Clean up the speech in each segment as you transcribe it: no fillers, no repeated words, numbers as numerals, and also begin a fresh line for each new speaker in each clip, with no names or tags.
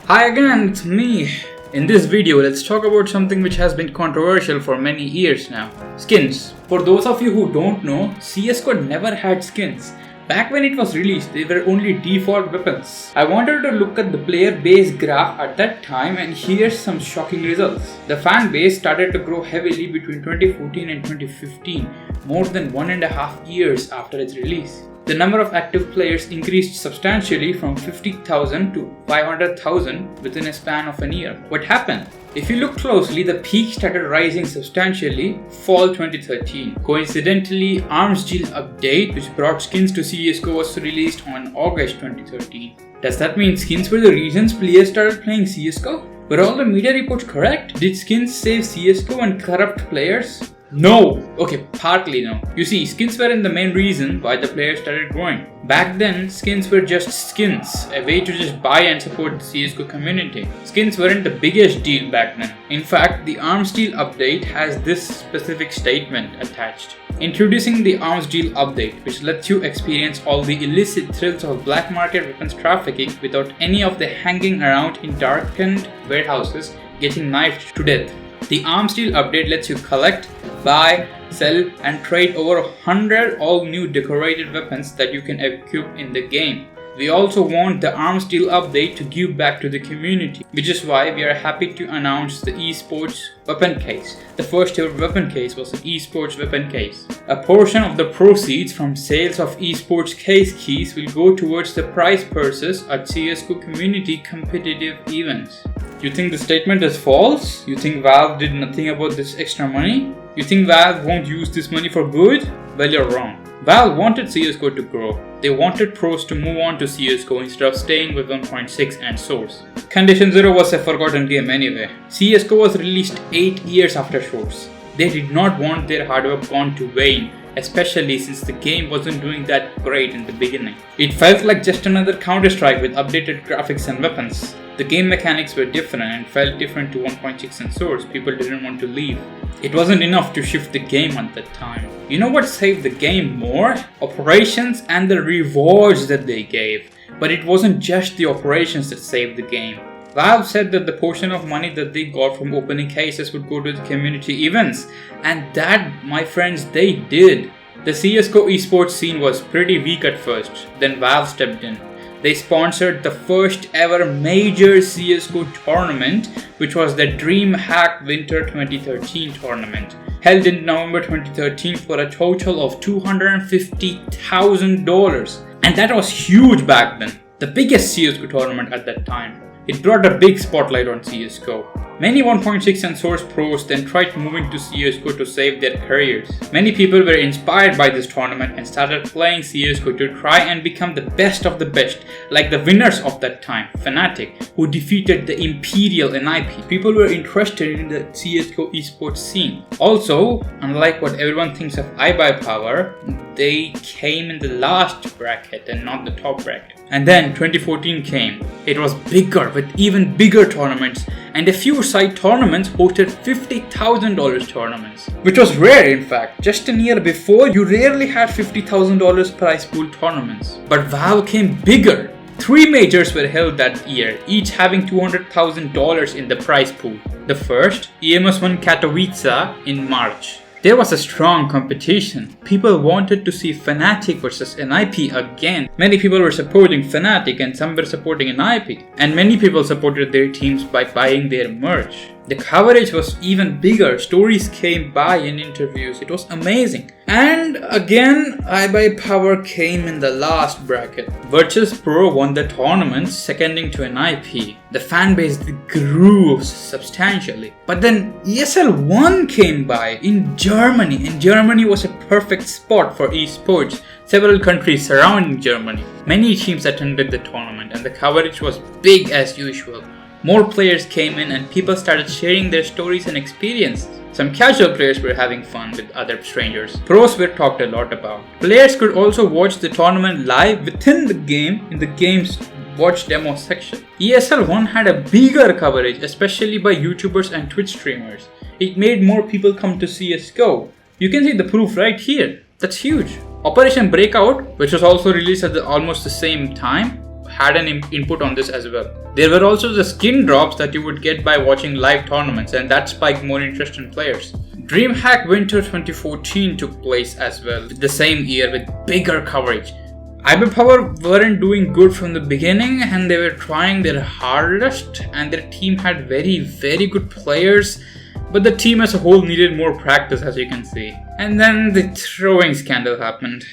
Hi again, it's me. In this video, let's talk about something which has been controversial for many years now. Skins. For those of you who don't know, CSGO never had skins. Back when it was released, they were only default weapons. I wanted to look at the player base graph at that time and here's some shocking results. The fan base started to grow heavily between 2014 and 2015, more than 1.5 years after its release. The number of active players increased substantially from 50,000 to 500,000 within a span of a year. What happened? If you look closely, the peak started rising substantially fall 2013. Coincidentally, Arms Deal update, which brought skins to CSGO, was released on August 2013. Does that mean skins were the reasons players started playing CSGO? Were all the media reports correct? Did skins save CSGO and corrupt players? No! Okay, partly no. You see, skins weren't the main reason why the players started growing. Back then, skins were just skins, a way to just buy and support the CSGO community. Skins weren't the biggest deal back then. In fact, the Arms Deal update has this specific statement attached. Introducing the Arms Deal update, which lets you experience all the illicit thrills of black market weapons trafficking without any of the hanging around in darkened warehouses getting knifed to death. The Arms Deal update lets you collect, buy, sell, and trade over 100 all new decorated weapons that you can equip in the game. We also want the Arms Deal update to give back to the community, which is why we are happy to announce the esports weapon case. The first ever weapon case was an esports weapon case. A portion of the proceeds from sales of esports case keys will go towards the prize purses at CSGO community competitive events. You think the statement is false? You think Valve did nothing about this extra money? You think Valve won't use this money for good? Well, you're wrong. Valve wanted CSGO to grow. They wanted pros to move on to CSGO instead of staying with 1.6 and Source. Condition Zero was a forgotten game anyway. CSGO was released 8 years after Source. They did not want their hard work gone to vain, especially since the game wasn't doing that great in the beginning. It felt like just another Counter-Strike with updated graphics and weapons. The game mechanics were different and felt different to 1.6 and Source. People didn't want to leave. It wasn't enough to shift the game at that time. You know what saved the game more? Operations and the rewards that they gave. But it wasn't just the operations that saved the game. Valve said that the portion of money that they got from opening cases would go to the community events. And that, my friends, they did. The CSGO esports scene was pretty weak at first. Then Valve stepped in. They sponsored the first ever major CSGO tournament, which was the DreamHack Winter 2013 tournament, held in November 2013 for a total of $250,000. And that was huge back then, the biggest CSGO tournament at that time. It brought a big spotlight on CSGO. Many 1.6 and Source pros then tried moving to CSGO to save their careers. Many people were inspired by this tournament and started playing CSGO to try and become the best of the best, like the winners of that time, Fnatic, who defeated the Imperial NIP. People were interested in the CSGO esports scene. Also, unlike what everyone thinks of iBuyPower, they came in the last bracket and not the top bracket. And then 2014 came. It was bigger with even bigger tournaments, and a few side tournaments hosted $50,000 tournaments, which was rare in fact. Just a year before, you rarely had $50,000 prize pool tournaments. But Valve came bigger. 3 majors were held that year, each having $200,000 in the prize pool. The first, EMS1 Katowice in March. There was a strong competition. People wanted to see Fnatic versus NIP again. Many people were supporting Fnatic and some were supporting NIP. And many people supported their teams by buying their merch. The coverage was even bigger. Stories came by in interviews. It was amazing. And again, iBuyPower came in the last bracket. Virtus Pro won the tournament, seconding to NIP. The fanbase grew substantially. But then ESL1 came by in Germany, and Germany was a perfect spot for esports. Several countries surrounding Germany. Many teams attended the tournament, and the coverage was big as usual. More players came in and people started sharing their stories and experiences. Some casual players were having fun with other strangers. Pros were talked a lot about. Players could also watch the tournament live within the game in the game's watch demo section. ESL1 had a bigger coverage, especially by YouTubers and Twitch streamers. It made more people come to CSGO. You can see the proof right here. That's huge. Operation Breakout, which was also released at almost the same time, had an input on this as well. There were also the skin drops that you would get by watching live tournaments, and that spiked more interest in players. DreamHack Winter 2014 took place as well, the same year with bigger coverage. iBoyPower weren't doing good from the beginning, and they were trying their hardest, and their team had very, very good players, but the team as a whole needed more practice, as you can see. And then the throwing scandal happened.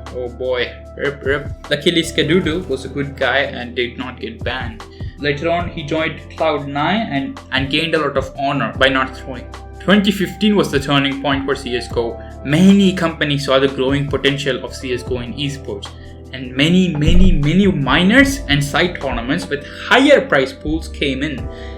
Oh boy, rip. Luckily csgo was a good guy and did not get banned. Later on, he joined Cloud9 and gained a lot of honor by not throwing. 2015 was the turning point for CSGO. Many companies saw the growing potential of CSGO in esports, and many minors and side tournaments with higher prize pools came in.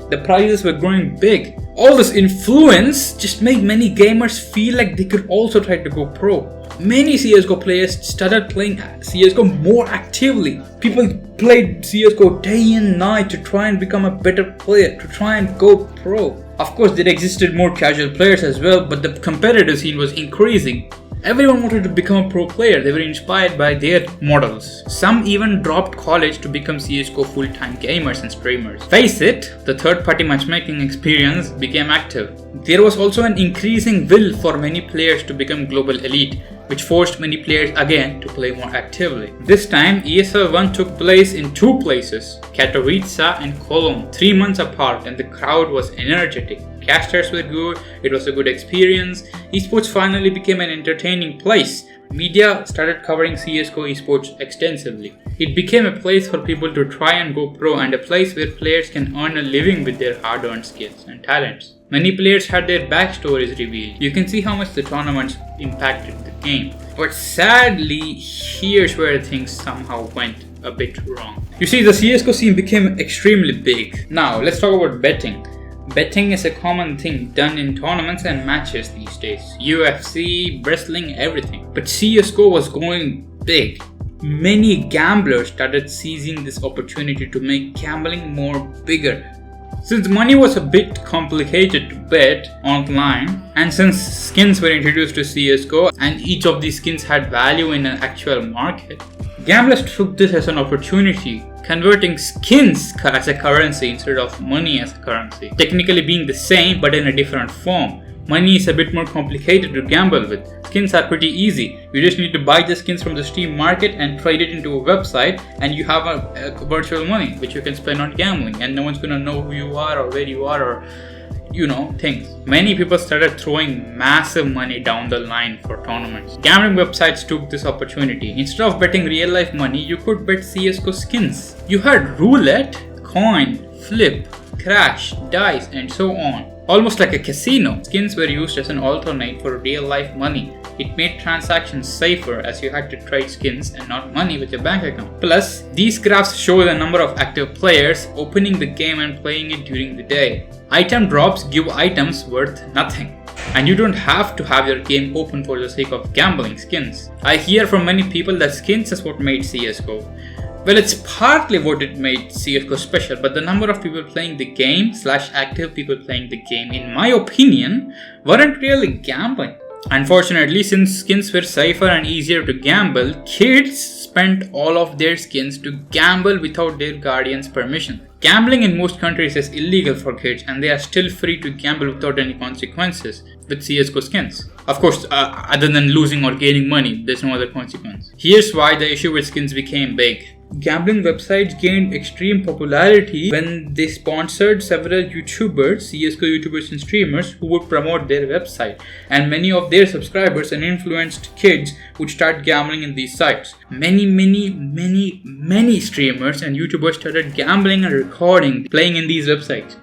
The prizes were growing big. All this influence just made many gamers feel like they could also try to go pro. Many CSGO players started playing CSGO more actively. People played CSGO day and night to try and become a better player, to try and go pro. Of course, there existed more casual players as well, but the competitive scene was increasing. Everyone wanted to become a pro player. They were inspired by their models. Some even dropped college to become CSGO full-time gamers and streamers. Face it, the third-party matchmaking experience became active. There was also an increasing will for many players to become global elite, which forced many players again to play more actively. This time, ESL 1 took place in two places, Katowice and Cologne, 3 months apart, and the crowd was energetic. Casters were good, it was a good experience. Esports finally became an entertaining place. Media started covering CSGO esports extensively. It became a place for people to try and go pro, and a place where players can earn a living with their hard-earned skills and talents. Many players had their backstories revealed. You can see how much the tournaments impacted the game. But sadly, here's where things somehow went a bit wrong. You see, the CSGO scene became extremely big. Now, let's talk about betting. Betting is a common thing done in tournaments and matches these days. UFC, wrestling, everything. But CSGO was going big. Many gamblers started seizing this opportunity to make gambling more bigger. Since money was a bit complicated to bet online, and since skins were introduced to CSGO and each of these skins had value in an actual market, gamblers took this as an opportunity, converting skins as a currency instead of money as a currency. Technically being the same but in a different form. Money is a bit more complicated to gamble with. Skins are pretty easy. You just need to buy the skins from the Steam market and trade it into a website, and you have a virtual money which you can spend on gambling, and no one's gonna know who you are or where you are or things. Many people started throwing massive money down the line for tournaments. Gambling websites took this opportunity. Instead of betting real life money, you could bet CSGO skins. You had roulette, coin, flip, crash, dice, and so on. Almost like a casino. Skins were used as an alternate for real life money. It made transactions safer as you had to trade skins and not money with your bank account. Plus, these graphs show the number of active players opening the game and playing it during the day. Item drops give items worth nothing, and you don't have to have your game open for the sake of gambling skins. I hear from many people that skins is what made CSGO. Well, it's partly what it made CSGO special, but the number of people playing the game / active people playing the game, in my opinion, weren't really gambling. Unfortunately, since skins were safer and easier to gamble, kids spent all of their skins to gamble without their guardian's permission. Gambling in most countries is illegal for kids, and they are still free to gamble without any consequences with CSGO skins. Of course, other than losing or gaining money, there's no other consequence. Here's why the issue with skins became big. Gambling websites gained extreme popularity when they sponsored several YouTubers, CSGO YouTubers and streamers who would promote their website, and many of their subscribers and influenced kids would start gambling in these sites. Many streamers and YouTubers started gambling and recording, playing in these websites.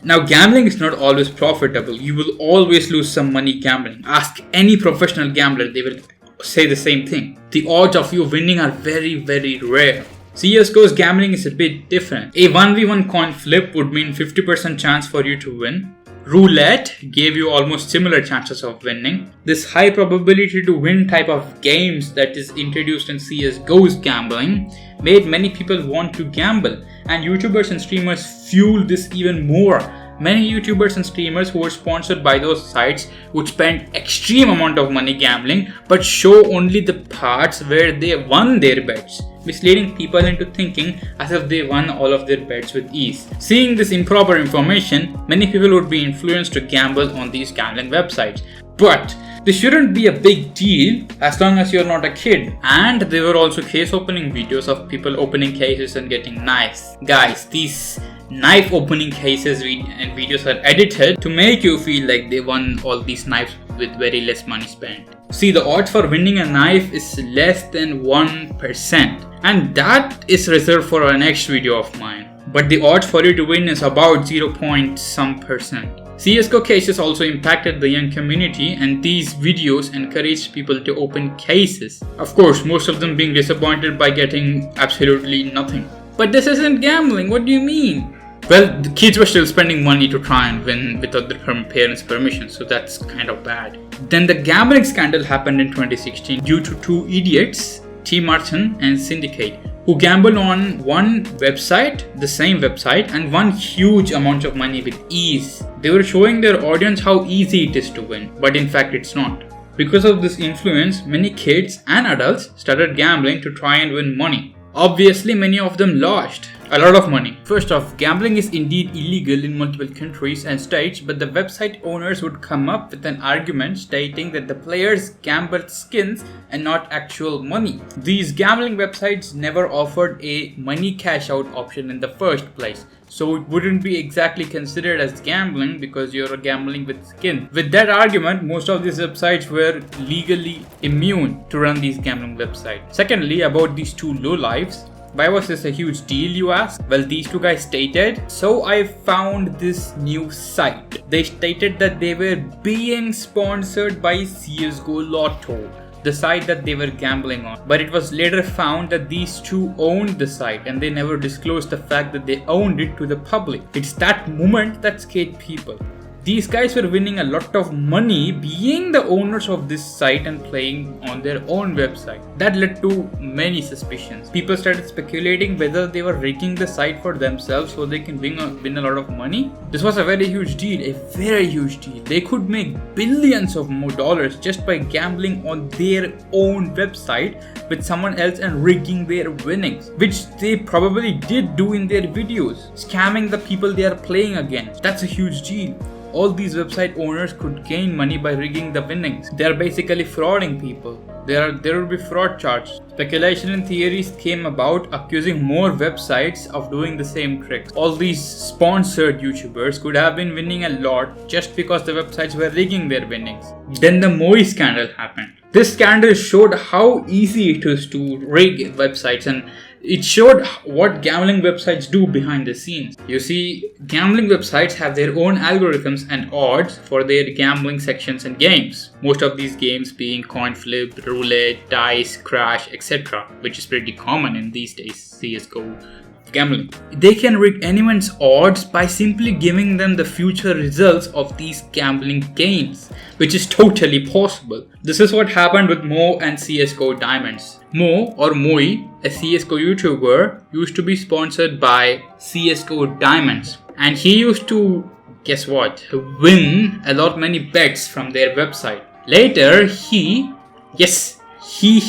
Now, gambling is not always profitable. You will always lose some money gambling. Ask any professional gambler, they will say the same thing. The odds of you winning are very, very rare. CSGO's gambling is a bit different. A 1v1 coin flip would mean 50% chance for you to win. Roulette gave you almost similar chances of winning. This high probability to win type of games that is introduced in CSGO's gambling made many people want to gamble, and YouTubers and streamers fueled this even more Many YouTubers and streamers who were sponsored by those sites would spend extreme amount of money gambling but show only the parts where they won their bets, misleading people into thinking as if they won all of their bets with ease. Seeing this improper information, many people would be influenced to gamble on these gambling websites. But this shouldn't be a big deal as long as you're not a kid. And there were also case opening videos of people opening cases and getting knives. Guys, these knife opening cases and videos are edited to make you feel like they won all these knives with very less money spent. See, the odds for winning a knife is less than 1%, and that is reserved for our next video of mine. But the odds for you to win is about 0.some%. CSGO cases also impacted the young community, and these videos encouraged people to open cases. Of course, most of them being disappointed by getting absolutely nothing. But this isn't gambling, what do you mean? Well, the kids were still spending money to try and win without their parents' permission, so that's kind of bad. Then the gambling scandal happened in 2016 due to two idiots, T. Martin and Syndicate, who gambled on one website, the same website, and won huge amounts of money with ease. They were showing their audience how easy it is to win, but in fact it's not. Because of this influence, many kids and adults started gambling to try and win money. Obviously, many of them lost a lot of money. First off, gambling is indeed illegal in multiple countries and states, but the website owners would come up with an argument stating that the players gambled skins and not actual money. These gambling websites never offered a money cash out option in the first place, so it wouldn't be exactly considered as gambling because you're gambling with skin. With that argument, most of these websites were legally immune to run these gambling websites. Secondly, about these two lowlifes, why was this a huge deal, you ask? Well, these two guys stated, so I found this new site. They stated that they were being sponsored by CSGO Lotto, the site that they were gambling on. But it was later found that these two owned the site and they never disclosed the fact that they owned it to the public. It's that moment that scared people. These guys were winning a lot of money being the owners of this site and playing on their own website. That led to many suspicions. People started speculating whether they were rigging the site for themselves so they can win a lot of money. This was a very huge deal, a very huge deal. They could make billions of more dollars just by gambling on their own website with someone else and rigging their winnings, which they probably did do in their videos, scamming the people they are playing against. That's a huge deal. All these website owners could gain money by rigging the winnings. They are basically frauding people. There will be fraud charges. Speculation and theories came about accusing more websites of doing the same tricks. All these sponsored YouTubers could have been winning a lot just because the websites were rigging their winnings. Then the Moi scandal happened. This scandal showed how easy it is to rig websites, and it showed what gambling websites do behind the scenes. You see, gambling websites have their own algorithms and odds for their gambling sections and games. Most of these games being coin flip, roulette, dice, crash, etc., which is pretty common in these days CSGO gambling. They can rig anyone's odds by simply giving them the future results of these gambling games, which is totally possible. This is what happened with Mo and CSGO Diamonds. Mo, or Moi, a CSGO YouTuber, used to be sponsored by CSGO Diamonds, and he used to, guess what, win a lot many bets from their website. Later, he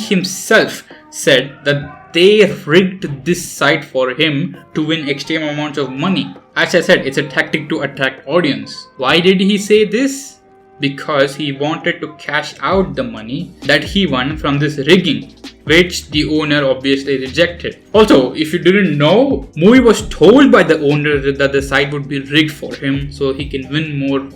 himself said that they rigged this site for him to win extreme amounts of money. As I said, it's a tactic to attract audience. Why did he say this? Because he wanted to cash out the money that he won from this rigging, which the owner obviously rejected. Also, if you didn't know, Moi was told by the owner that the site would be rigged for him so he can win more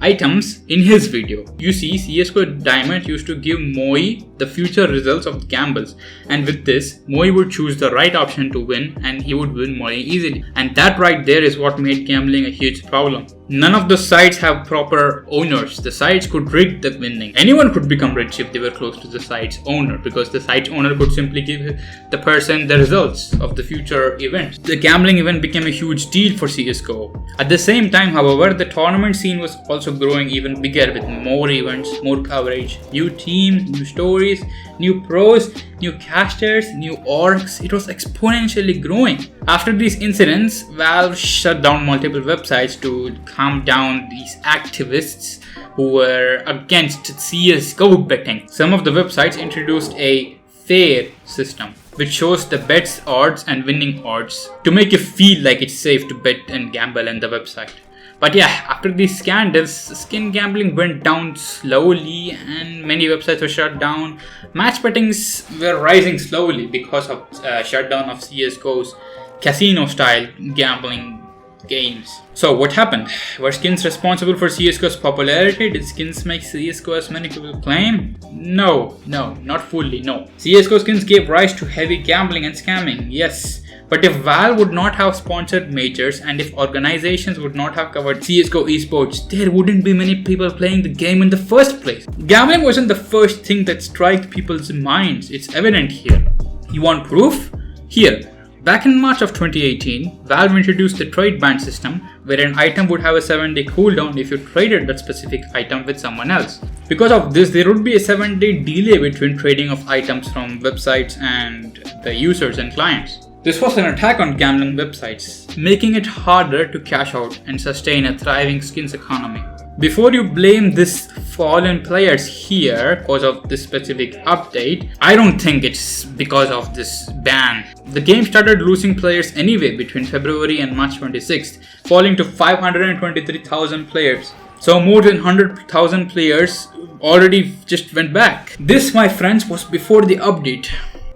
items in his video. You see, CSGO Diamond used to give Moi the future results of the gambles, and with this, Moi would choose the right option to win and he would win money easily. And that right there is what made gambling a huge problem. None of the sites have proper owners. The sites could rig the winning. Anyone could become rich if they were close to the site's owner, because the site's owner could simply give the person the results of the future events. The gambling event became a huge deal for CSGO. At the same time, however, the tournament scene was also growing even bigger with more events, more coverage, new teams, new stories, new pros, new casters, new orgs. It was exponentially growing. After these incidents, Valve shut down multiple websites to calm down these activists who were against CSGO betting. Some of the websites introduced a fair system, which shows the bets odds and winning odds to make you feel like it's safe to bet and gamble in the website. But yeah, after these scandals, skin gambling went down slowly and many websites were shut down. Match bettings were rising slowly because of shutdown of CSGO's casino-style gambling games. So what happened? Were skins responsible for CSGO's popularity? Did skins make CSGO as many people claim? No, not fully, no. CSGO skins gave rise to heavy gambling and scamming, yes. But if Valve would not have sponsored majors and if organizations would not have covered CSGO esports, there wouldn't be many people playing the game in the first place. Gambling wasn't the first thing that struck people's minds. It's evident here. You want proof? Here. Back in March of 2018, Valve introduced the trade ban system where an item would have a 7-day cooldown if you traded that specific item with someone else. Because of this, there would be a 7-day delay between trading of items from websites and the users and clients. This was an attack on gambling websites, making it harder to cash out and sustain a thriving skins economy. Before you blame this fallen players here because of this specific update, I don't think it's because of this ban. The game started losing players anyway between February and March 26th, falling to 523,000 players. So more than 100,000 players already just went back. This, my friends, was before the update.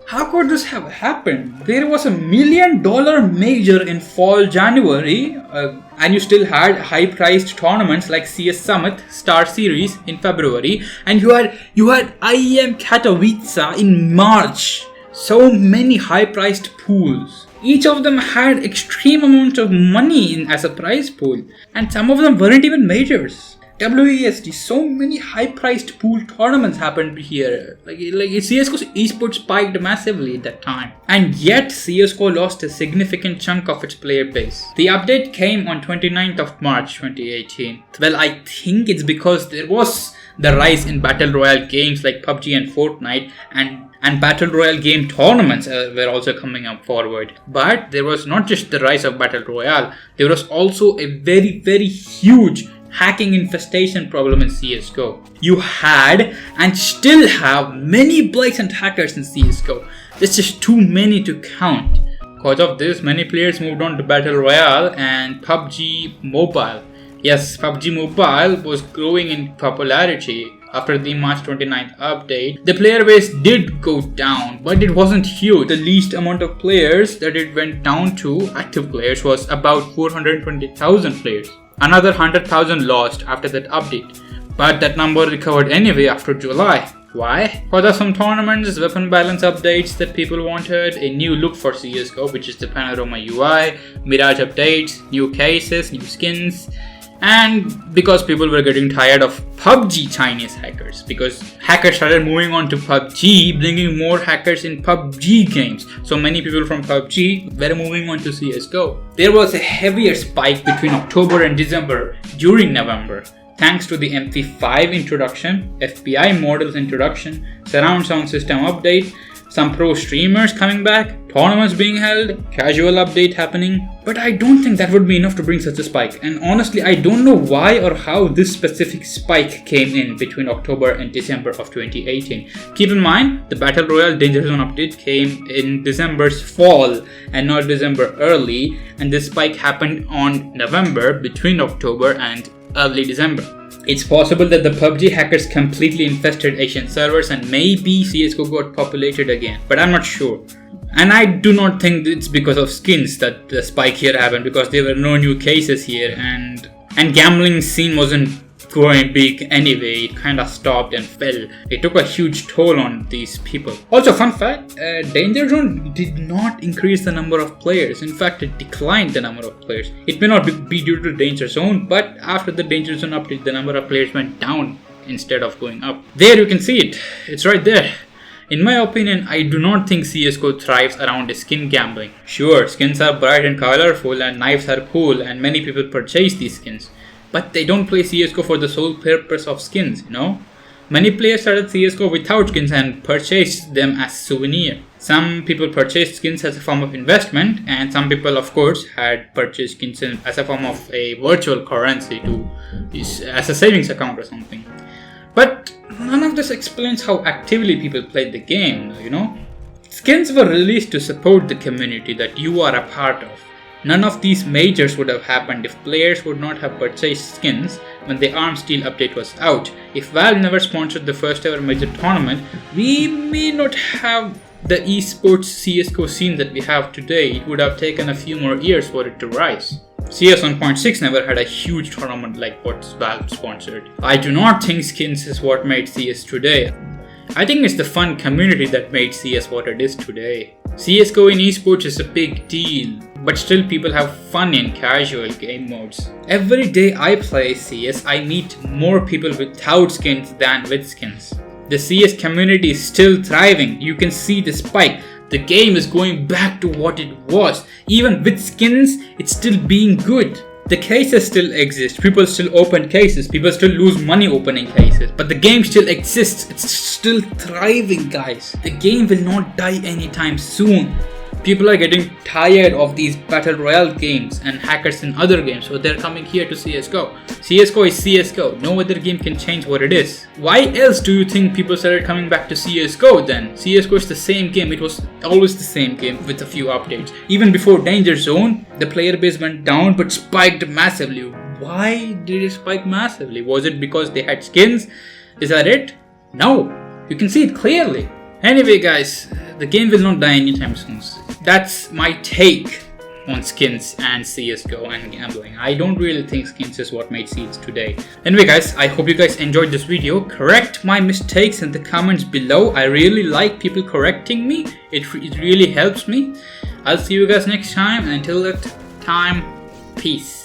How could this have happened? There was $1 million major in fall January, and you still had high-priced tournaments like CS Summit, Star Series in February, and you had IEM Katowice in March. So many high-priced pools. Each of them had extreme amounts of money as a prize pool, and some of them weren't even majors. WEST, so many high-priced pool tournaments happened here. Like CSGO's esports spiked massively at that time. And yet, CSGO lost a significant chunk of its player base. The update came on 29th of March 2018. Well, I think it's because there was the rise in Battle Royale games like PUBG and Fortnite, and Battle Royale game tournaments were also coming up forward. But there was not just the rise of Battle Royale, there was also a very, very huge hacking infestation problem in CSGO. You had and still have many blatant hackers in CSGO. There's just too many to count. Because of this, many players moved on to Battle Royale and PUBG Mobile. Yes, PUBG Mobile was growing in popularity after the March 29th update. The player base did go down, but it wasn't huge. The least amount of players that it went down to, active players, was about 420,000 players. Another 100,000 lost after that update, but that number recovered anyway after July. Why? Because of some tournaments, weapon balance updates that people wanted, a new look for CSGO, which is the Panorama UI, Mirage updates, new cases, new skins, and because people were getting tired of PUBG Chinese hackers, because hackers started moving on to PUBG, bringing more hackers in PUBG games. So many people from PUBG were moving on to CSGO. There was a heavier spike between October and December during November, thanks to the MP5 introduction, FBI models introduction, surround sound system update, some pro streamers coming back, tournaments being held, casual update happening. But I don't think that would be enough to bring such a spike. And honestly, I don't know why or how this specific spike came in between October and December of 2018. Keep in mind, the Battle Royale Danger Zone update came in December's fall and not December early. And this spike happened on November between October and early December. It's possible that the PUBG hackers completely infested Asian servers and maybe CSGO got populated again, but I'm not sure. And I do not think it's because of skins that the spike here happened, because there were no new cases here and gambling scene wasn't going big anyway. It kinda stopped and fell. It took a huge toll on these people. Also, fun fact, Danger Zone did not increase the number of players. In fact, it declined the number of players. It may not be due to Danger Zone, but after the Danger Zone update, the number of players went down instead of going up. There you can see it. It's right there. In my opinion, I do not think CSGO thrives around skin gambling. Sure, skins are bright and colorful and knives are cool and many people purchase these skins. But they don't play CSGO for the sole purpose of skins, you know? Many players started CSGO without skins and purchased them as souvenir. Some people purchased skins as a form of investment, and some people, of course, had purchased skins as a form of a virtual currency as a savings account or something. But none of this explains how actively people played the game, you know? Skins were released to support the community that you are a part of. None of these majors would have happened if players would not have purchased skins when the Arms Steel update was out. If Valve never sponsored the first ever major tournament, we may not have the esports CSGO scene that we have today. It would have taken a few more years for it to rise. CS 1.6 never had a huge tournament like what Valve sponsored. I do not think skins is what made CS today. I think it's the fun community that made CS what it is today. CSGO in esports is a big deal, but still people have fun in casual game modes. Every day I play CS, I meet more people without skins than with skins. The CS community is still thriving. You can see the spike. The game is going back to what it was. Even with skins, it's still being good. The cases still exist. People still open cases. People still lose money opening cases. But the game still exists. It's still thriving, guys. The game will not die anytime soon. People are getting tired of these battle royale games and hackers in other games, so they're coming here to CSGO. CSGO is CSGO. No other game can change what it is. Why else do you think people started coming back to CSGO then? CSGO is the same game. It was always the same game with a few updates. Even before Danger Zone, the player base went down but spiked massively. Why did it spike massively? Was it because they had skins? Is that it? No. You can see it clearly. Anyway guys, the game will not die anytime soon. That's my take on skins and CSGO and gambling. I don't really think skins is what made CS today. Anyway guys, I hope you guys enjoyed this video. Correct my mistakes in the comments below. I really like people correcting me. It really helps me. I'll see you guys next time, and until that time, peace.